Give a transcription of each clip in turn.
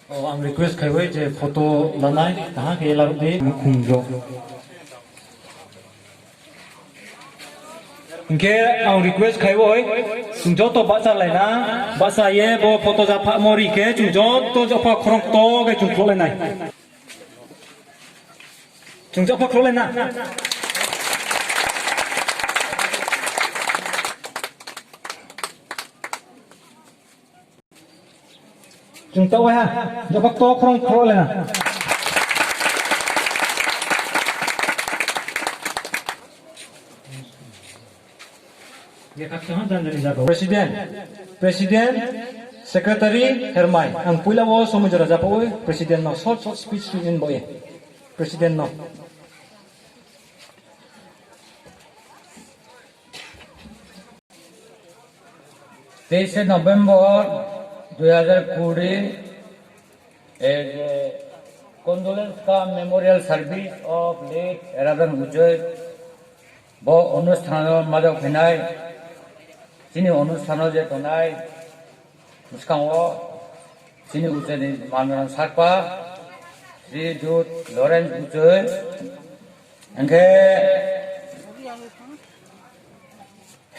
Ang request kayo je photo lanai taha ke larut di khungjo. Ingke ang request kayo sungjo to basa laina basa ye bo photo ja pha mori ke sungjo to ja pha khorong to ke sungjo lainai. Sungjo pha khorong laina. Chúng tôi ha, cho bác to không khó lên à. President, Secretary Hermai, ang pula wo sumujara japo President no short speech in boy. President no. 23 नवंबर 2020 एक condolence का memorial service of late एरादन उजय ब अनुष्ठान माजो फैनाय जिनि अनुष्ठान जे तनाय मुस्कांगो जिनि उजयनि मानगोनां सारपा श्री जुद Lawrence उजय एंखे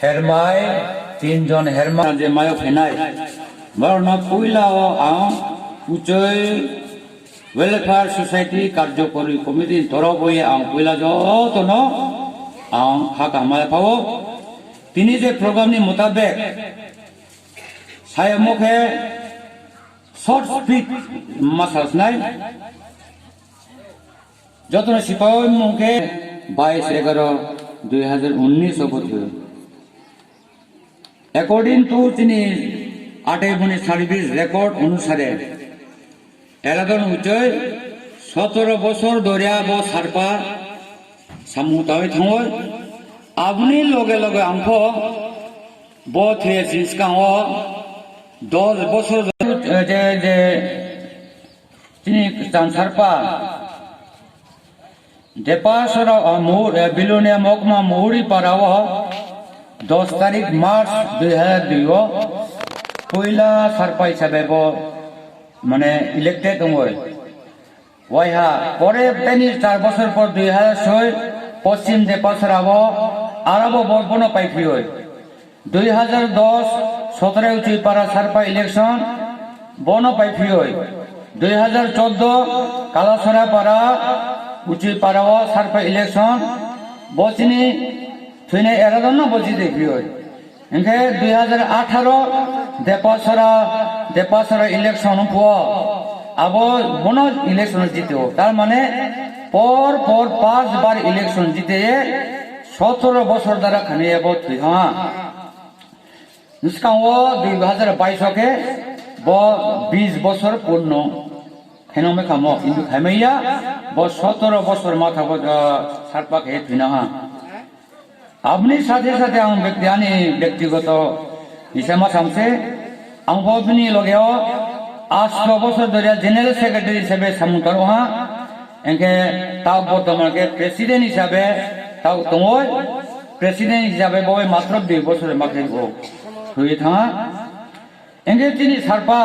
हेरमाय 3 जन हेरमाय जे मायो फैनाय मरना पुइलाओ आं उजय वेलफेयर सोसाइटी कार्यकरी कमिटी तरफे आं पुइला जतनो आं हाका मायफाओ तिनि जे प्रोग्रामनि मुताबिक सायमुखे शॉर्ट स्पीच मासासनाय जतनो सिपाही मुखे 22/11/2019 अबधि अकॉर्डिंग टू तिनि आटेबुनि सार्विस रेकर्ड अनुसारे एरादन उजय 17 बছর ধরিয়া ব সারপা সামুতাই থাঙয় আপনি লগে লগে আংফ ব থে সিসকাং 10 বছর যে যে তিনি চান সারপা দেপাসর মোর বিলোনিয়া মকমা মৌরি পারাও 10 তারিখ মার্চ 2002 পয়লা সারপা হিসাবে ব মানে ইলেক্টেড হই ওয়াইহা পরে তেনি 4 বছর পর 2006 পশ্চিম দেপাসরাব আরব বর্বন পাইফি হই 2010 17 উচিপাড়া সারপা ইলেকশন বন পাইফি হই 2014 কালাসরা পাড়া উচিপাড়াও সারপা ইলেকশন বচিনি থুইনে এরাদন বচি দেখি হই এনকে 2018 দেপাসরা ইলেকশন পো আবো বন ইলেকশন জিতেও তার মানে পর 5 বার ইলেকশন জিতে 17 বছর দ্বারা খানে আবো থুই হ্যাঁ নিষ্কাও 2022 কে ব 20 বছর পূর্ণ হেনমে খামো কিন্তু খাইমাইয়া ব 17 বছর মাথা সারপা কে থুই না হ্যাঁ আপনি সাথে সাথে আং ব্যক্তিগত হিসাবে সামছে আং বনি লগেও 8 বছর ধরে জেনারেল সেক্রেটারি হিসেবে সামুতারো হা একে তাও বর্তমানকে প্রেসিডেন্ট হিসাবে তাও দङय প্রেসিডেন্ট হিসাবে বয় মাত্র 2 বছরের মাঝে হয়ে থাকা একে তিনি সারপা